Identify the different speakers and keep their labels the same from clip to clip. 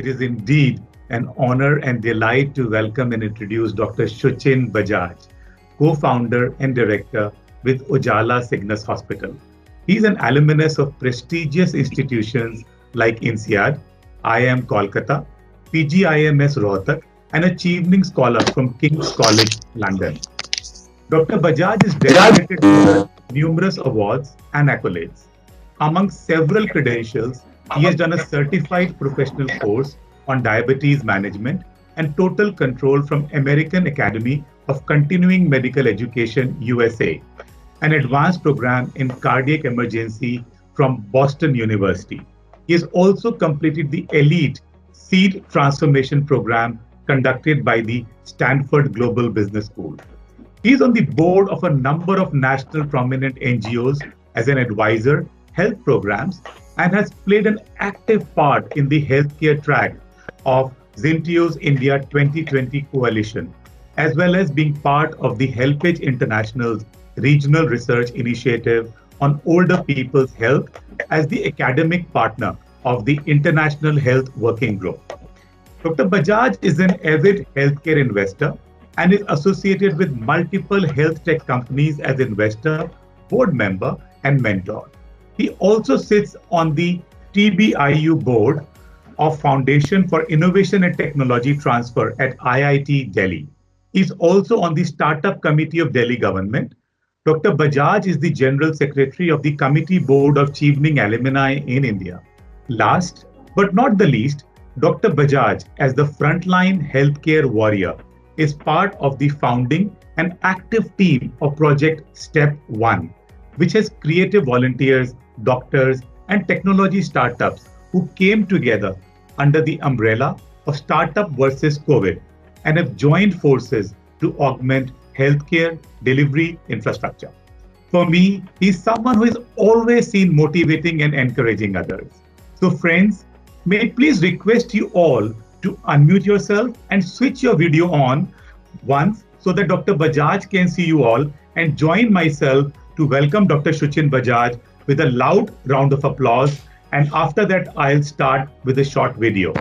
Speaker 1: it is indeed an honor and delight to welcome and introduce Dr. Shuchin Bajaj, co-founder and director with Ujala Cygnus Hospital. He's an alumnus of prestigious institutions like INSEAD, IIM Kolkata, PGIMS Rohtak, and a Chevening Scholar from King's College, London. Dr. Bajaj is decorated with numerous awards and accolades. Among several credentials, he has done a certified professional course on diabetes management and total control from American Academy of Continuing Medical Education, USA, an advanced program in cardiac emergency from Boston University. He has also completed the elite Seed Transformation Program conducted by the Stanford Global Business School. He is on the board of a number of national prominent NGOs as an advisor, health programs, and has played an active part in the healthcare track of Zintios India 2020 coalition, as well as being part of the HelpAge International's regional research initiative on older people's health as the academic partner of the International Health Working Group. Dr. Bajaj is an avid healthcare investor and is associated with multiple health tech companies as investor, board member, and mentor. He also sits on the TBIU board of Foundation for Innovation and Technology Transfer at IIT Delhi. He is also on the Startup Committee of Delhi Government. Dr. Bajaj is the General Secretary of the Committee Board of Chevening Alumni in India. Last but not the least, Dr. Bajaj, as the frontline healthcare warrior, is part of the founding and active team of Project Step 1, which has creative volunteers, doctors, and technology startups who came together under the umbrella of Startup versus COVID and have joined forces to augment healthcare delivery infrastructure. For me, he's someone who is always seen motivating and encouraging others. So friends, may I please request you all to unmute yourself and switch your video on once so that Dr. Bajaj can see you all, and join myself to welcome Dr. Shuchin Bajaj with a loud round of applause. And after that, I'll start with a short video.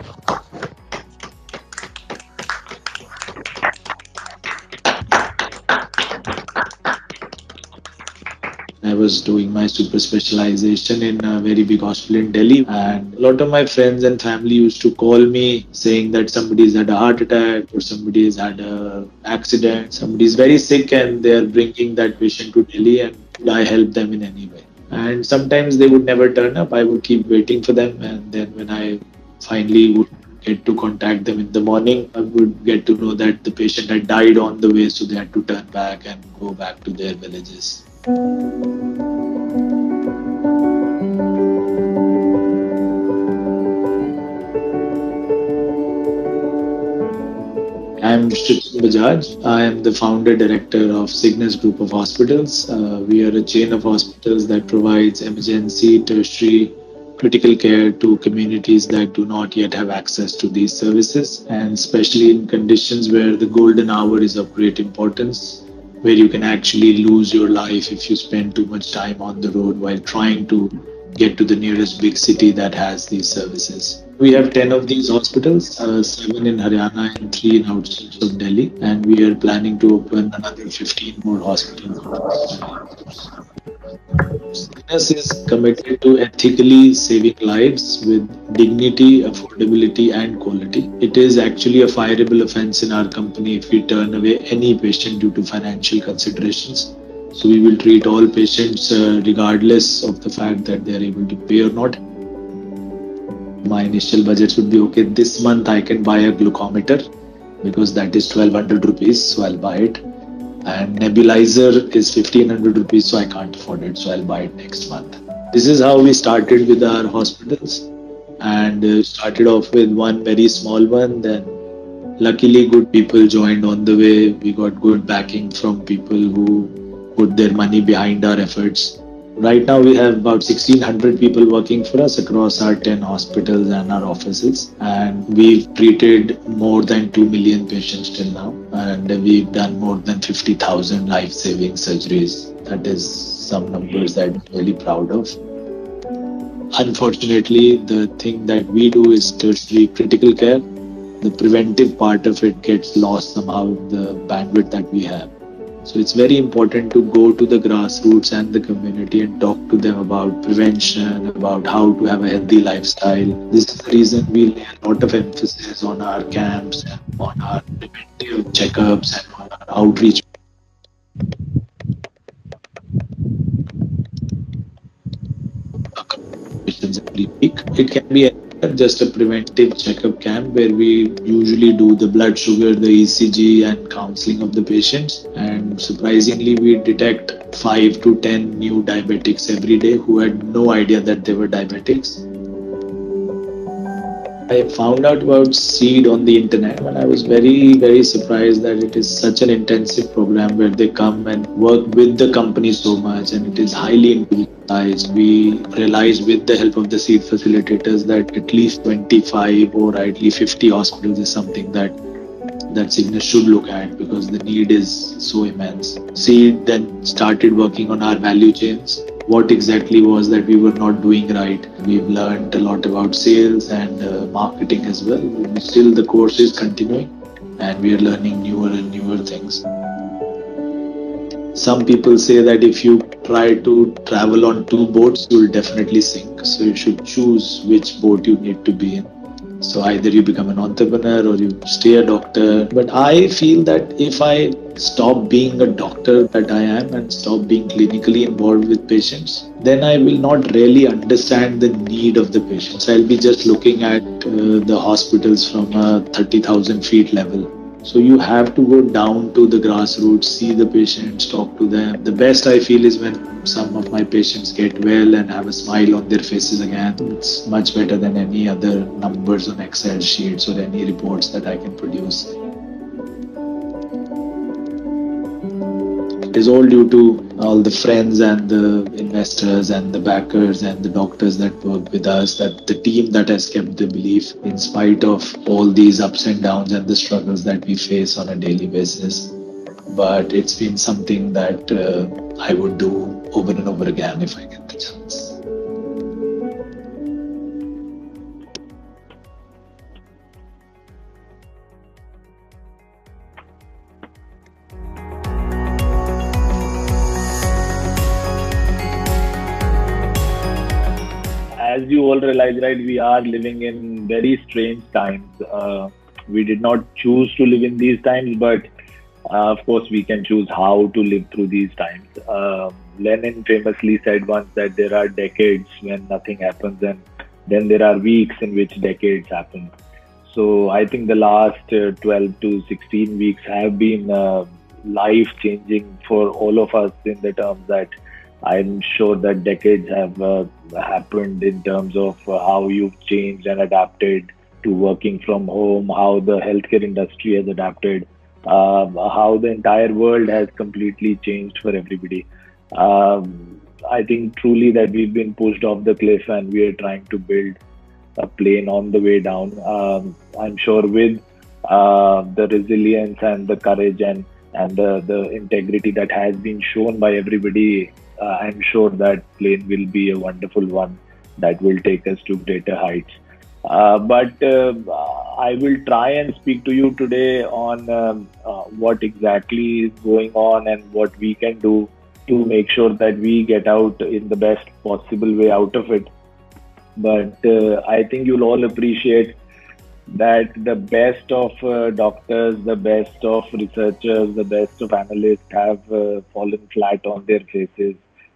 Speaker 2: I was doing my super specialization in a very big hospital in Delhi, and a lot of my friends and family used to call me saying that somebody's had a heart attack or somebody's had an accident, somebody's very sick and they're bringing that patient to Delhi, and I help them in any way. And sometimes they would never turn up. I would keep waiting for them, and then when I finally would get to contact them in the morning, I would get to know that the patient had died on the way, so they had to turn back and go back to their villages. I'm Shuchin Bajaj. I am the founder director of Cygnus Group of Hospitals. We are a chain of hospitals that provides emergency, tertiary, critical care to communities that do not yet have access to these services, and especially in conditions where the golden hour is of great importance, where you can actually lose your life if you spend too much time on the road while trying to get to the nearest big city that has these services. We have 10 of these hospitals, 7 in Haryana and 3 in outskirts of Delhi, and we are planning to open another 15 more hospitals. Cygnus is committed to ethically saving lives with dignity, affordability, and quality. It is actually a fireable offense in our company if we turn away any patient due to financial considerations. So we will treat all patients regardless of the fact that they are able to pay or not. My initial budgets would be, okay, this month I can buy a glucometer because that is 1200 rupees, so I'll buy it. And nebulizer is 1500 rupees, so I can't afford it, so I'll buy it next month. This is how we started with our hospitals, and started off with one very small one. Then luckily good people joined on the way. We got good backing from people who put their money behind our efforts. Right now we have about 1600 people working for us across our 10 hospitals and our offices, and we've treated more than 2 million patients till now, and we've done more than 50,000 life-saving surgeries. That is some numbers that I'm really proud of. Unfortunately, the thing that we do is tertiary critical care. The preventive part of it gets lost somehow in the bandwidth that we have. So it's very important to go to the grassroots and the community and talk to them about prevention, about how to have a healthy lifestyle. This is the reason we lay a lot of emphasis on our camps and on our preventive checkups and on our outreach every week. It can be just a preventive checkup camp where we usually do the blood sugar, the ECG, and counseling of the patients. And surprisingly, we detect 5 to 10 new diabetics every day who had no idea that they were diabetics. I found out about SEED on the internet and I was very, very surprised that it is such an intensive program where they come and work with the company so much and it is highly individualized. We realized with the help of the SEED facilitators that at least 25 or ideally 50 hospitals is something that Cygnus should look at because the need is so immense. SEED then started working on our value chains. What exactly was that we were not doing right? We've learned a lot about sales and marketing as well. Still, the course is continuing and we are learning newer and newer things. Some people say that if you try to travel on two boats, you will definitely sink. So you should choose which boat you need to be in. So either you become an entrepreneur or you stay a doctor. But I feel that if I stop being a doctor that I am and stop being clinically involved with patients, then I will not really understand the need of the patients. I'll be just looking at the hospitals from a 30,000 feet level. So you have to go down to the grassroots, see the patients, talk to them. The best I feel is when some of my patients get well and have a smile on their faces again. It's much better than any other numbers on Excel sheets or any reports that I can produce. It is all due to all the friends and the investors and the backers and the doctors that work with us, that the team that has kept the belief in spite of all these ups and downs and the struggles that we face on a daily basis. But it's been something that I would do over and over again if I get the chance.
Speaker 3: As you all realize, right, we are living in very strange times. We did not choose to live in these times, but of course, we can choose how to live through these times. Lenin famously said once that there are decades when nothing happens, and then there are weeks in which decades happen. So I think the last 12 to 16 weeks have been life changing for all of us in the terms that I'm sure that decades have happened in terms of how you've changed and adapted to working from home, how the healthcare industry has adapted, how the entire world has completely changed for everybody. I think truly that we've been pushed off the cliff and we are trying to build a plane on the way down. I'm sure with the resilience and the courage and the integrity that has been shown by everybody, I'm sure that plane will be a wonderful one that will take us to greater heights. But I will try and speak to you today on what exactly is going on and what we can do to make sure that we get out in the best possible way out of it. But I think you'll all appreciate that the best of doctors, the best of researchers, the best of analysts have fallen flat on their faces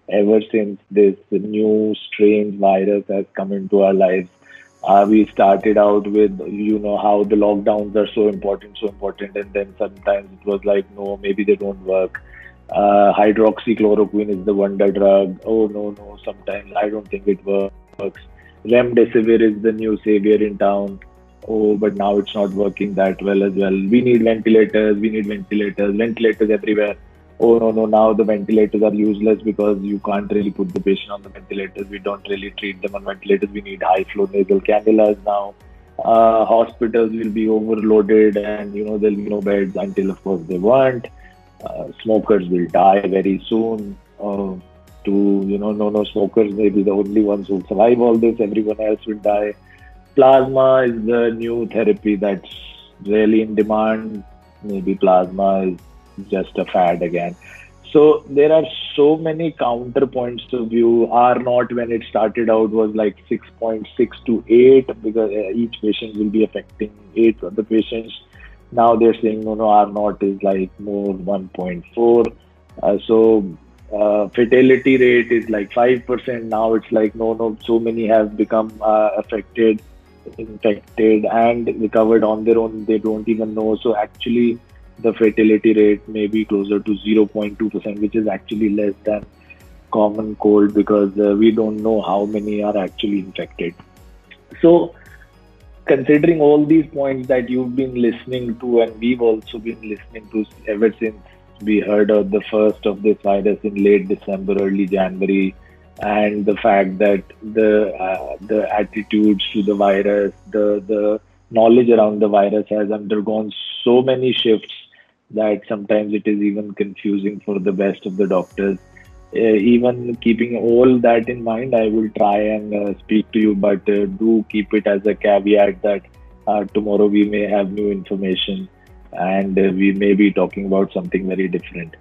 Speaker 3: ever since this new strange virus has come into our lives. We started out with, how the lockdowns are so important, and then sometimes it was like, no, maybe they don't work. Hydroxychloroquine is the wonder drug. Oh, no, sometimes I don't think it works. Remdesivir is the new savior in town. Oh, but now it's not working that well as well. We need ventilators everywhere. Oh, no, now the ventilators are useless because you can't really put the patient on the ventilators. We don't really treat them on ventilators. We need high flow nasal cannulas now. Hospitals will be overloaded and, there'll be no beds until, of course, they want. Smokers will die very soon. to, no smokers may be the only ones who survive all this, everyone else will die. Plasma is the new therapy that's really in demand. Maybe plasma is just a fad again. So there are so many counterpoints of view. R naught when it started out was like 6.6 to 8 because each patient will be affecting 8 of the patients. Now they're saying no, R naught is like more 1.4. Fatality rate is like 5%. Now it's like no, so many have become affected, infected, and recovered on their own. They don't even know. So actually, the fatality rate may be closer to 0.2%, which is actually less than common cold because we don't know how many are actually infected. So, considering all these points that you've been listening to, and we've also been listening to ever since we heard of the first of this virus in late December, early January, and the fact that the attitudes to the virus, the knowledge around the virus has undergone so many shifts that sometimes it is even confusing for the best of the doctors. Even keeping all that in mind, I will try and speak to you, but do keep it as a caveat that tomorrow we may have new information and we may be talking about something very different.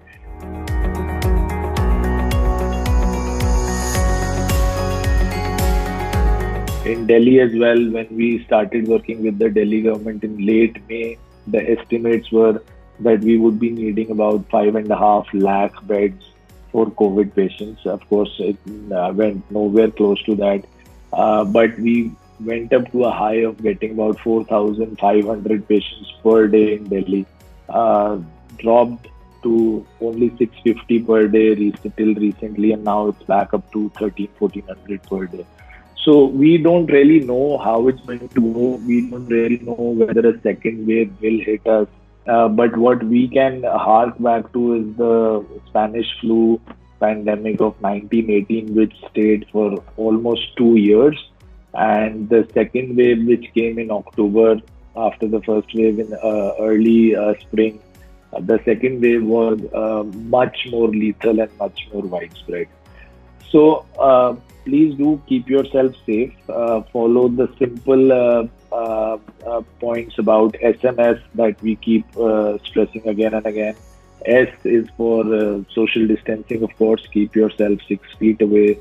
Speaker 3: In Delhi as well, when we started working with the Delhi government in late May, the estimates were that we would be needing about 5.5 lakh beds for COVID patients. Of course, it went nowhere close to that, but we went up to a high of getting about 4,500 patients per day in Delhi. Dropped to only 650 per day till recently, and now it's back up to 1,400 per day. So we don't really know how it's going to go. We don't really know whether a second wave will hit us. But what we can hark back to is the Spanish flu pandemic of 1918, which stayed for almost 2 years. And the second wave, which came in October after the first wave in early spring, the second wave was much more lethal and much more widespread. So please do keep yourself safe. Follow the simple points about SMS that we keep stressing again and again. S is for social distancing, of course. Keep yourself 6 feet away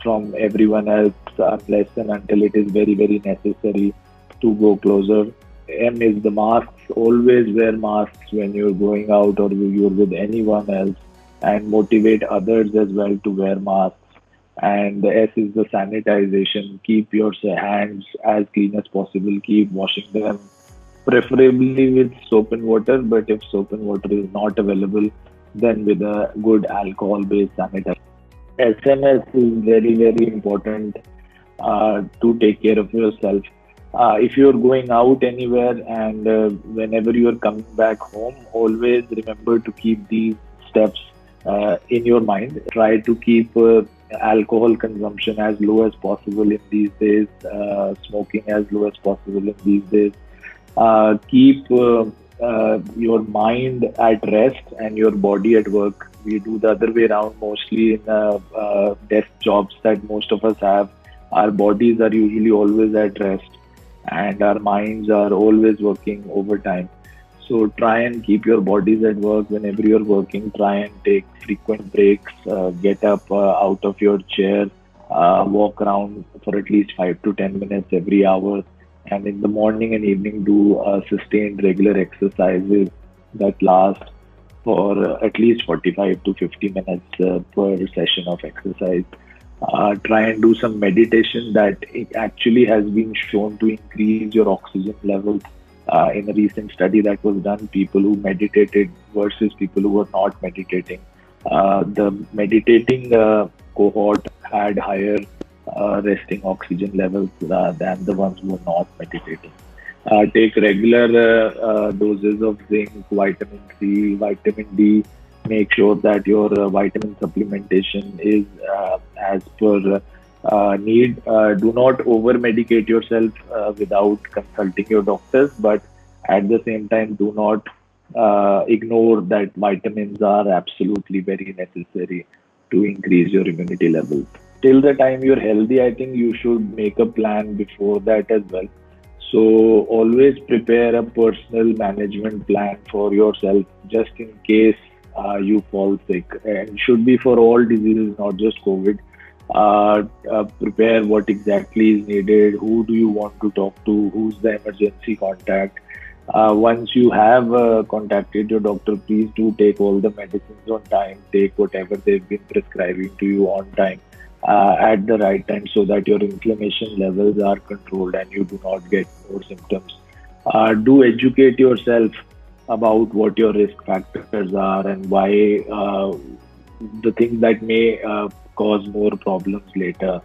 Speaker 3: from everyone else unless and until it is very, very necessary to go closer. M is the masks. Always wear masks when you're going out or you're with anyone else, and motivate others as well to wear masks. And the S is the sanitization. Keep your hands as clean as possible. Keep washing them, preferably with soap and water. But if soap and water is not available, then with a good alcohol-based sanitizer. SMS is very, very important to take care of yourself. If you're going out anywhere and whenever you're coming back home, always remember to keep these steps in your mind. Try to keep alcohol consumption as low as possible in these days, smoking as low as possible in these days. Keep your mind at rest and your body at work. We do the other way around mostly in desk jobs that most of us have. Our bodies are usually always at rest and our minds are always working overtime. So try and keep your bodies at work whenever you're working. Try and take frequent breaks. Get up out of your chair. Walk around for at least 5 to 10 minutes every hour. And in the morning and evening, do sustained regular exercises that last for at least 45 to 50 minutes per session of exercise. Try and do some meditation that it actually has been shown to increase your oxygen levels. In a recent study that was done, people who meditated versus people who were not meditating, the meditating cohort had higher resting oxygen levels than the ones who were not meditating. Take regular doses of zinc, vitamin C, vitamin D. Make sure that your vitamin supplementation is as per need. Do not over medicate yourself without consulting your doctors, but at the same time, do not ignore that vitamins are absolutely very necessary to increase your immunity levels. Till the time you're healthy, I think you should make a plan before that as well. So always prepare a personal management plan for yourself, just in case you fall sick, and should be for all diseases, not just COVID. Prepare what exactly is needed, who do you want to talk to, who's the emergency contact. Once you have contacted your doctor, please do take all the medicines on time, take whatever they've been prescribing to you on time, at the right time, so that your inflammation levels are controlled and you do not get more symptoms. Do educate yourself about what your risk factors are and why, the things that may cause more problems later.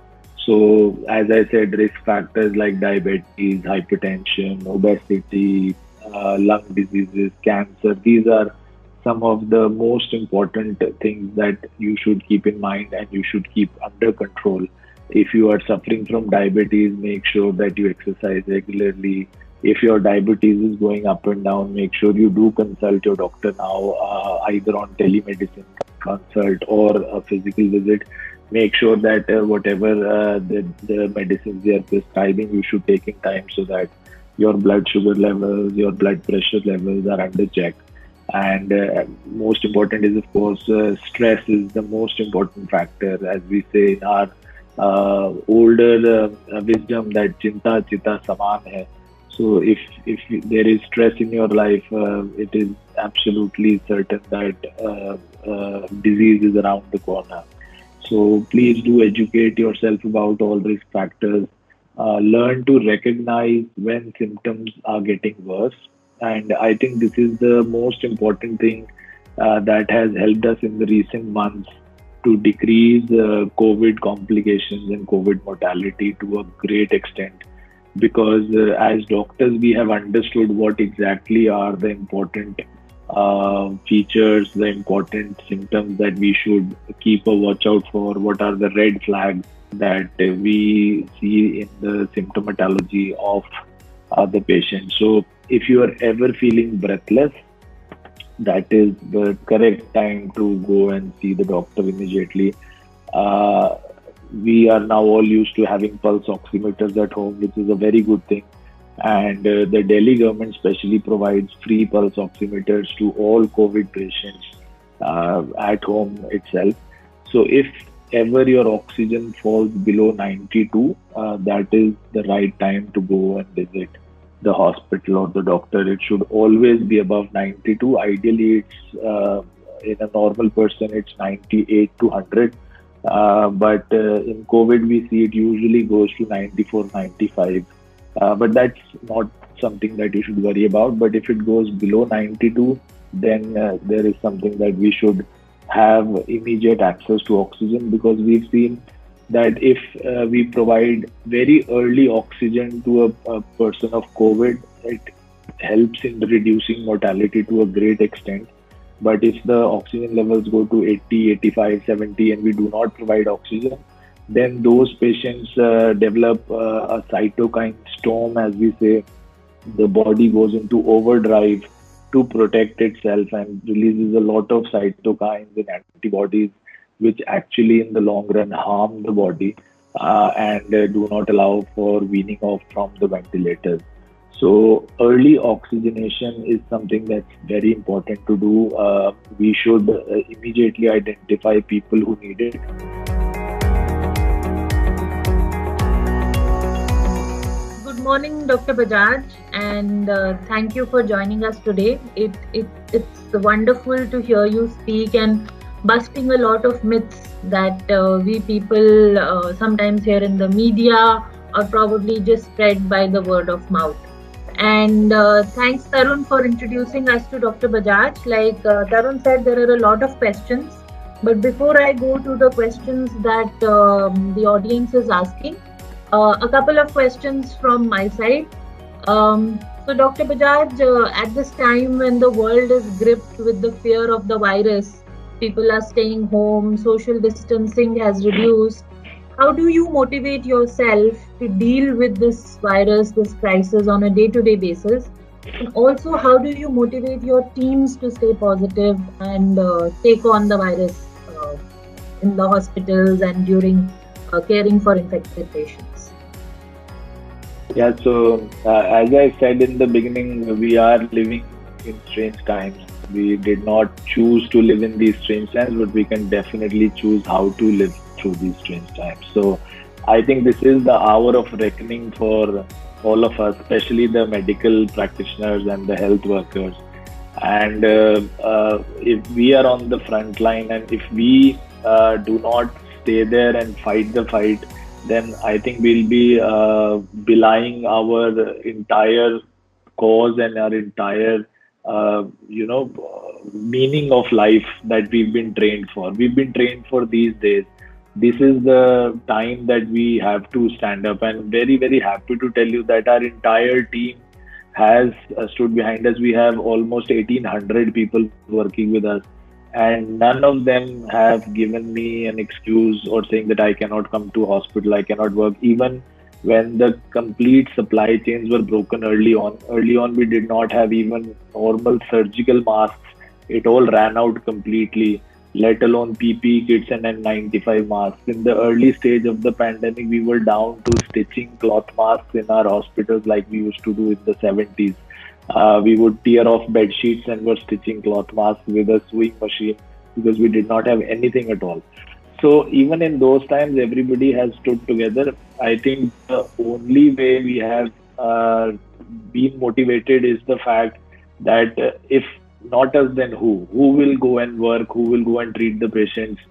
Speaker 3: So, as I said, risk factors like diabetes, hypertension, obesity, lung diseases, cancer, these are some of the most important things that you should keep in mind and you should keep under control. If you are suffering from diabetes, make sure that you exercise regularly. If your diabetes is going up and down, make sure you do consult your doctor now, either on telemedicine consult or a physical visit. Make sure that whatever the medicines they are prescribing, you should take in time, so that your blood sugar levels, your blood pressure levels are under check. And most important is, of course, stress is the most important factor. As we say in our older wisdom, that chinta chita saman hai. So if there is stress in your life, it is absolutely certain that disease is around the corner. So please do educate yourself about all risk factors. Learn to recognize when symptoms are getting worse. And I think this is the most important thing that has helped us in the recent months to decrease COVID complications and COVID mortality to a great extent. Because as doctors, we have understood what exactly are the important features, the important symptoms that we should keep a watch out for, what are the red flags that we see in the symptomatology of the patient. So if you are ever feeling breathless, that is the correct time to go and see the doctor immediately. We are now all used to having pulse oximeters at home, which is a very good thing. And the Delhi government specially provides free pulse oximeters to all COVID patients at home itself. So if ever your oxygen falls below 92, that is the right time to go and visit the hospital or the doctor. It should always be above 92. Ideally, it's in a normal person, it's 98 to 100. But in COVID, we see it usually goes to 94, 95. But that's not something that you should worry about. But if it goes below 92, then there is something that we should have immediate access to oxygen, because we've seen that if we provide very early oxygen to a person of COVID, it helps in reducing mortality to a great extent. But if the oxygen levels go to 80, 85, 70 and we do not provide oxygen, then those patients develop a cytokine storm, as we say. The body goes into overdrive to protect itself and releases a lot of cytokines and antibodies, which actually in the long run harm the body and do not allow for weaning off from the ventilators. So early oxygenation is something that's very important to do. We should immediately identify people who need it.
Speaker 4: Good morning, Dr. Bajaj, and thank you for joining us today. It's wonderful to hear you speak and busting a lot of myths that we people sometimes hear in the media or probably just spread by the word of mouth. And thanks, Tarun, for introducing us to Dr. Bajaj. Like Tarun said, there are a lot of questions. But before I go to the questions that the audience is asking, a couple of questions from my side. So Dr. Bajaj, at this time when the world is gripped with the fear of the virus, people are staying home, social distancing has reduced. How do you motivate yourself to deal with this virus, this crisis on a day-to-day basis? And also, how do you motivate your teams to stay positive and take on the virus in the hospitals and during caring for infected patients?
Speaker 3: Yeah, so as I said in the beginning, we are living in strange times. We did not choose to live in these strange times, but we can definitely choose how to live through these strange times. So I think this is the hour of reckoning for all of us, especially the medical practitioners and the health workers. And if we are on the front line and if we do not stay there and fight the fight, then I think we'll be belying our entire cause and our entire meaning of life that we've been trained for. We've been trained for these days. This is the time that we have to stand up, and very, very happy to tell you that our entire team has stood behind us. We have almost 1,800 people working with us, and none of them have given me an excuse or saying that I cannot come to hospital, I cannot work. Even when the complete supply chains were broken early on, we did not have even normal surgical masks. It all ran out completely, let alone PPE kits and N95 masks. In the early stage of the pandemic, we were down to stitching cloth masks in our hospitals like we used to do in the 70s. We would tear off bed sheets and were stitching cloth masks with a sewing machine because we did not have anything at all. So even in those times, everybody has stood together. I think the only way we have been motivated is the fact that if not us, then who? Who will go and work? Who will go and treat the patients?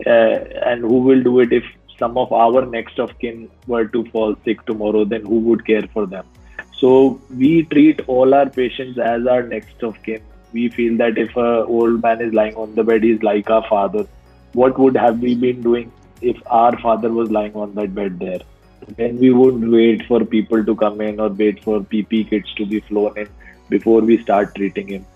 Speaker 3: And who will do it if some of our next of kin were to fall sick tomorrow? Then who would care for them? So we treat all our patients as our next of kin. We feel that if an old man is lying on the bed, he's like our father. What would have we been doing if our father was lying on that bed there? Then we would wait for people to come in or wait for PPE kits to be flown in before we start treating him.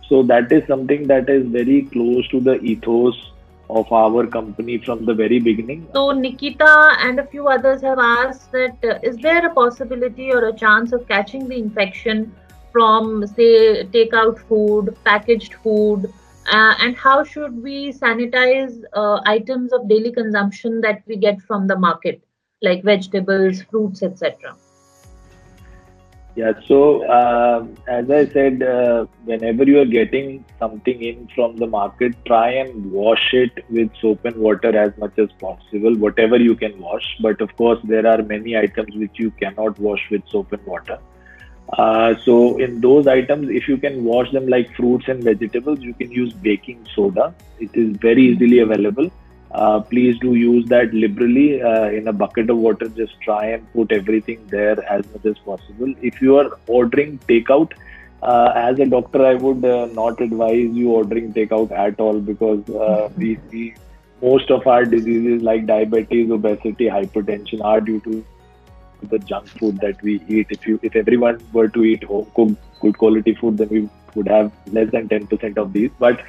Speaker 3: So that is something that is very close to the ethos of our company from the very beginning.
Speaker 4: So Nikita and a few others have asked that is there a possibility or a chance of catching the infection from, say, takeout food, packaged food, and how should we sanitize items of daily consumption that we get from the market, like vegetables, fruits, etc.?
Speaker 3: Yeah, so as I said, whenever you are getting something in from the market, try and wash it with soap and water as much as possible, whatever you can wash. But of course, there are many items which you cannot wash with soap and water. So in those items, if you can wash them like fruits and vegetables, you can use baking soda. It is very easily available. Please do use that liberally in a bucket of water. Just try and put everything there as much as possible. If you are ordering takeout, as a doctor, I would not advise you ordering takeout at all because we see most of our diseases like diabetes, obesity, hypertension are due to the junk food that we eat. If everyone were to eat home cooked good quality food, then we would have less than 10% of these. But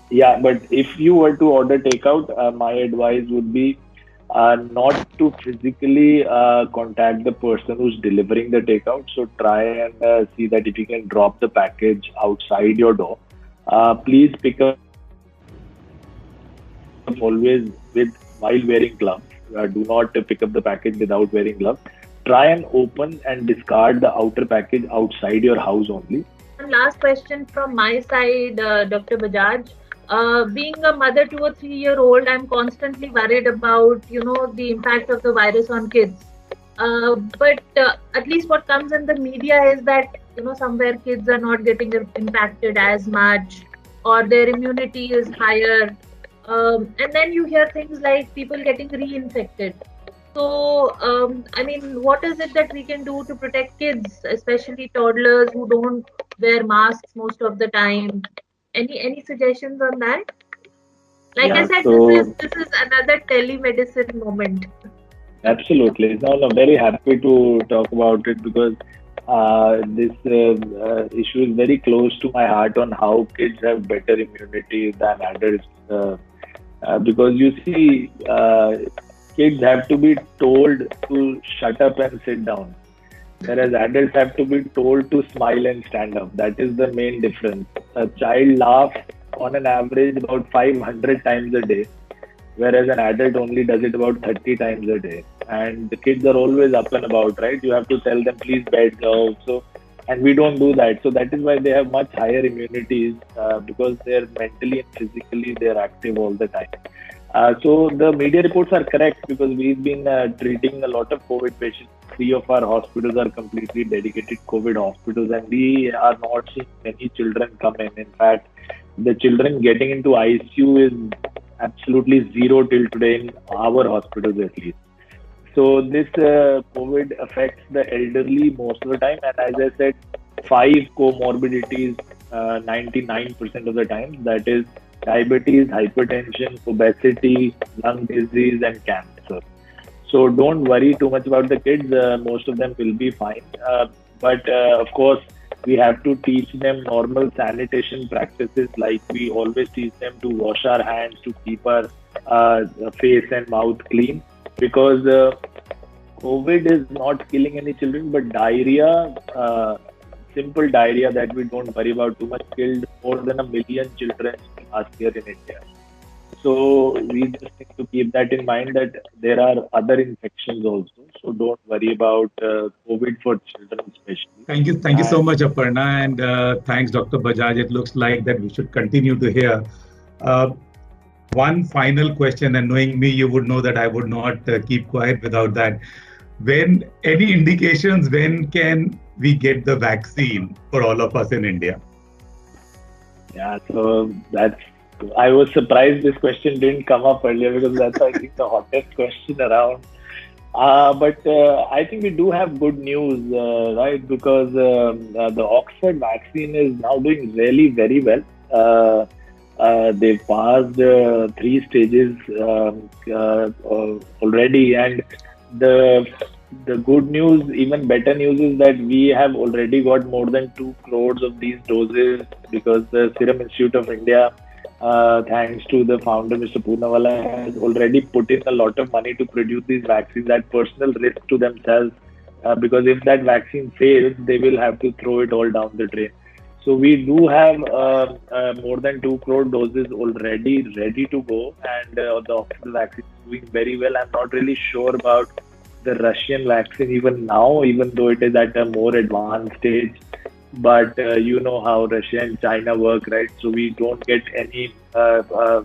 Speaker 3: if you were to order takeout, my advice would be not to physically contact the person who's delivering the takeout. So try and see that if you can drop the package outside your door. Please pick up always while wearing gloves. Do not pick up the package without wearing gloves. Try and open and discard the outer package outside your house only.
Speaker 4: One last question from my side, Dr. Bajaj. Being a mother to a 3-year-old, I'm constantly worried about, the impact of the virus on kids. But at least what comes in the media is that, somewhere kids are not getting impacted as much or their immunity is higher. And then you hear things like people getting reinfected. So, what is it that we can do to protect kids, especially toddlers who don't wear masks most of the time? Any suggestions on that? Like I said, this is another telemedicine moment.
Speaker 3: Absolutely. No, very happy to talk about it because this issue is very close to my heart on how kids have better immunity than adults. Because you see, kids have to be told to shut up and sit down, whereas adults have to be told to smile and stand up. That is the main difference. A child laughs on an average about 500 times a day, whereas an adult only does it about 30 times a day. And the kids are always up and about, right? You have to tell them, please bed now. So, and we don't do that. So that is why they have much higher immunities because they're mentally and physically they're active all the time. So the media reports are correct because we've been treating a lot of COVID patients. 3 of our hospitals are completely dedicated COVID hospitals, and we are not seeing many children come in. In fact, the children getting into ICU is absolutely zero till today in our hospitals at least. So this COVID affects the elderly most of the time, and as I said, 5 comorbidities 99% of the time. That is diabetes, hypertension, obesity, lung disease, and cancer. So don't worry too much about the kids. Most of them will be fine. But of course, we have to teach them normal sanitation practices, like we always teach them to wash our hands, to keep our face and mouth clean, because COVID is not killing any children, but diarrhea, simple diarrhea that we don't worry about too much, killed more than 1 million children last year in India. So we just need to keep that in mind, that there are other infections also. So don't worry about COVID for children especially.
Speaker 1: Thank you so much, Aparna, and thanks, Dr. Bajaj. It looks like that we should continue to hear. One final question, and knowing me, you would know that I would not keep quiet without that. When any indications, when can we get the vaccine for all of us in India?
Speaker 3: Yeah, so I was surprised this question didn't come up earlier, because that's, I think, the hottest question around. But I think we do have good news, right? Because the Oxford vaccine is now doing really very well. They've passed 3 stages already, and the good news, even better news, is that we have already got more than 2 crores of these doses, because the Serum Institute of India, thanks to the founder, Mr. Poonawalla, has already put in a lot of money to produce these vaccines at personal risk to themselves, because if that vaccine fails, they will have to throw it all down the drain. So we do have more than 2 crore doses already ready to go, and the Oxford vaccine is doing very well. I'm not really sure about the Russian vaccine even now, even though it is at a more advanced stage. But you know how Russia and China work, right? So we don't get any a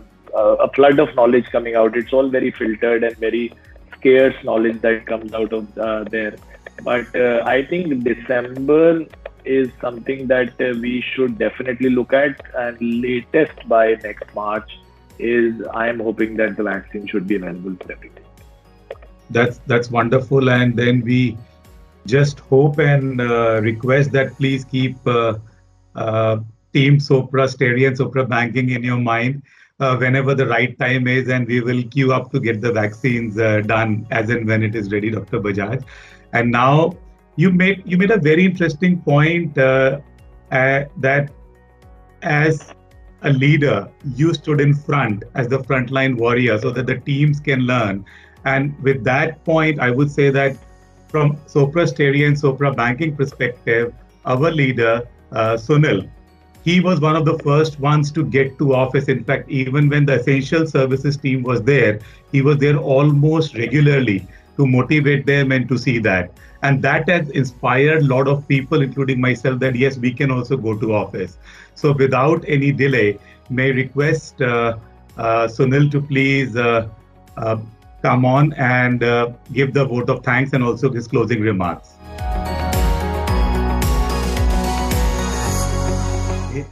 Speaker 3: flood of knowledge coming out. It's all very filtered and very scarce knowledge that comes out of there. But I think December is something that we should definitely look at, and latest by next March is, I am hoping that the vaccine should be available for everyone.
Speaker 1: That's wonderful, and then we just hope and request that please keep Team Sopra Steady and Sopra Banking in your mind whenever the right time is, and we will queue up to get the vaccines done as and when it is ready, Dr. Bajaj. And now you made a very interesting point that as a leader, you stood in front as the frontline warrior so that the teams can learn. And with that point, I would say that from Sopra Steady and Sopra Banking perspective, our leader, Sunil, he was one of the first ones to get to office. In fact, even when the essential services team was there, he was there almost regularly to motivate them and to see that. And that has inspired a lot of people, including myself, that yes, we can also go to office. So without any delay, may I request Sunil to please come on and give the vote of thanks and also his closing remarks.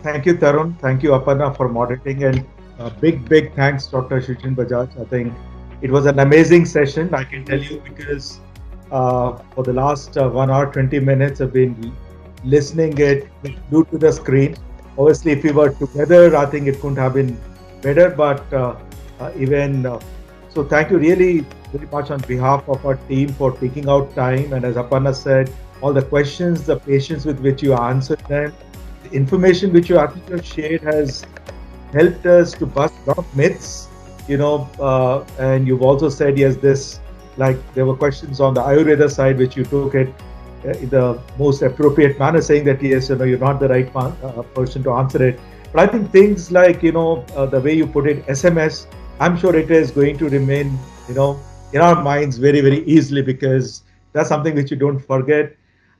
Speaker 5: Thank you, Tarun. Thank you, Aparna, for moderating, and big thanks, Dr. Shuchin Bajaj. I think it was an amazing session, I can tell you, because for the last 1 hour, 20 minutes, I've been listening it glued to the screen. Obviously, if we were together, I think it couldn't have been better, but so thank you really very much on behalf of our team for taking out time. And as Aparna said, all the questions, the patience with which you answered them, the information which you have shared has helped us to bust a lot of myths, and you've also said, yes, there were questions on the Ayurveda side, which you took it in the most appropriate manner, saying that, yes, you're not the right person to answer it. But I think things like, the way you put it, SMS, I'm sure it is going to remain, in our minds very, very easily, because that's something which you don't forget.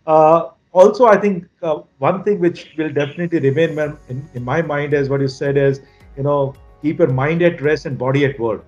Speaker 5: Also, I think one thing which will definitely remain in my mind, as what you said, is, keep your mind at rest and body at work.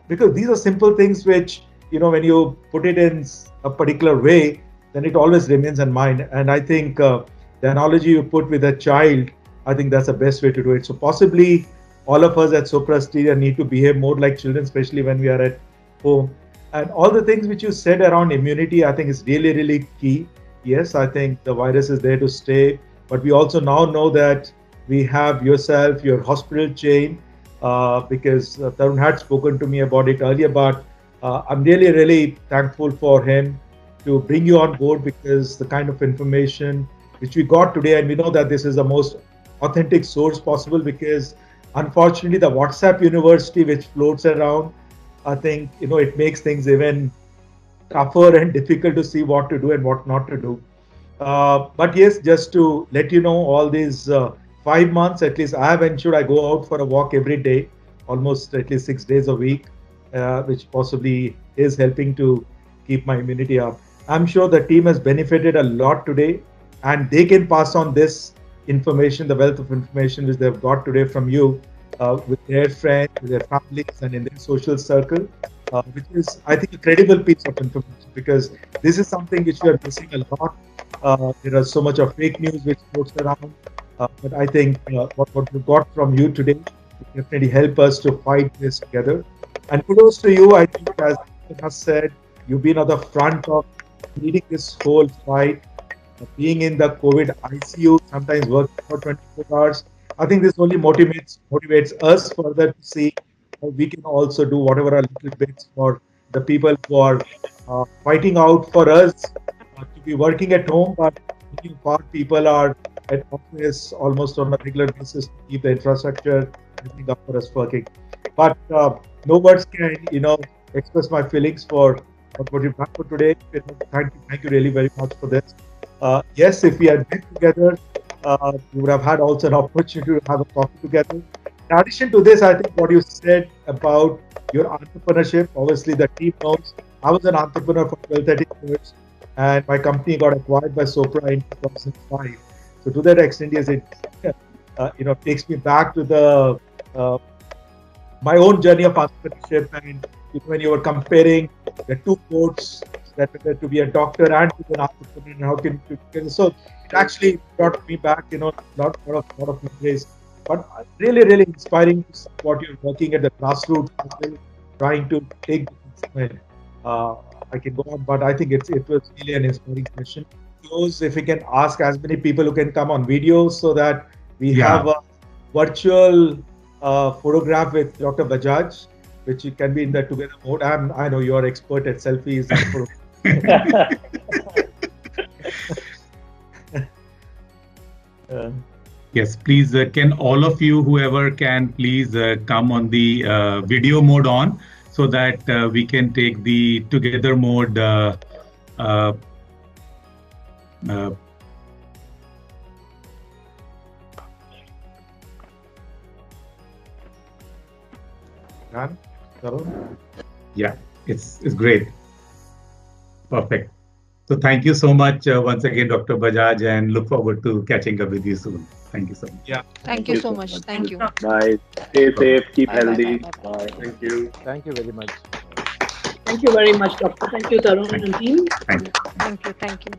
Speaker 5: Because these are simple things which, when you put it in a particular way, then it always remains in mind. And I think the analogy you put with a child, I think that's the best way to do it. So possibly all of us at Soprasteria need to behave more like children, especially when we are at home. And all the things which you said around immunity, I think is really, really key. Yes, I think the virus is there to stay, but we also now know that we have yourself, your hospital chain, because Tarun had spoken to me about it earlier, but I'm really, really thankful for him to bring you on board, because the kind of information which we got today, and we know that this is the most authentic source possible, because unfortunately the WhatsApp university which floats around, I think, it makes things even tougher and difficult to see what to do and what not to do. But yes, just to let you know, all these 5 months, at least I have ensured I go out for a walk every day, almost at least 6 days a week, which possibly is helping to keep my immunity up. I'm sure the team has benefited a lot today, and they can pass on this information, the wealth of information which they've got today from you, with their friends, with their families, and in their social circle, which is, I think, a credible piece of information, because this is something which we are missing a lot. There is so much of fake news which floats around, but I think what we got from you today will definitely help us to fight this together. And kudos to you. I think, as I have said, you've been at the front of leading this whole fight, being in the COVID ICU, sometimes working for 24 hours. I think this only motivates us further to see how we can also do whatever our little bits for the people who are fighting out for us to be working at home, but many of our people are at office almost on a regular basis to keep the infrastructure, everything up for us working. But no words can, express my feelings for what you've done for today. Thank you really very much for this. Yes, if we had been together, we would have had also an opportunity to have a coffee together. In addition to this, I think what you said about your entrepreneurship, obviously the team knows I was an entrepreneur for 12-13 years, and my company got acquired by Sopra in 2005. So to that extent, yes, it takes me back to the my own journey of entrepreneurship, and when you were comparing the two quotes, that to be a doctor and to be an entrepreneur, and how can you, so it actually brought me back, lot of memories. But really, really inspiring what you're working at the grassroots level, trying to take this. I can go on, but I think it was really an inspiring session. Close, if we can ask as many people who can come on video, so that we have a virtual photograph with Dr. Bajaj, which can be in the together mode. I know you're expert at selfies.
Speaker 1: Yes, please, can all of you, whoever can, please come on the video mode on, so that we can take the together mode. Yeah, it's great. Perfect. So thank you so much once again, Dr. Bajaj, and look forward to catching up with you soon. Thank you so much.
Speaker 5: Yeah.
Speaker 6: Thank you so much. Thank you.
Speaker 3: Bye. Stay safe. Keep healthy.
Speaker 6: Bye.
Speaker 5: Thank you.
Speaker 7: Thank you very much.
Speaker 8: Thank you very much, Doctor. Thank you, Tarun and team.
Speaker 1: Thank you.
Speaker 6: Thank you. Thank you.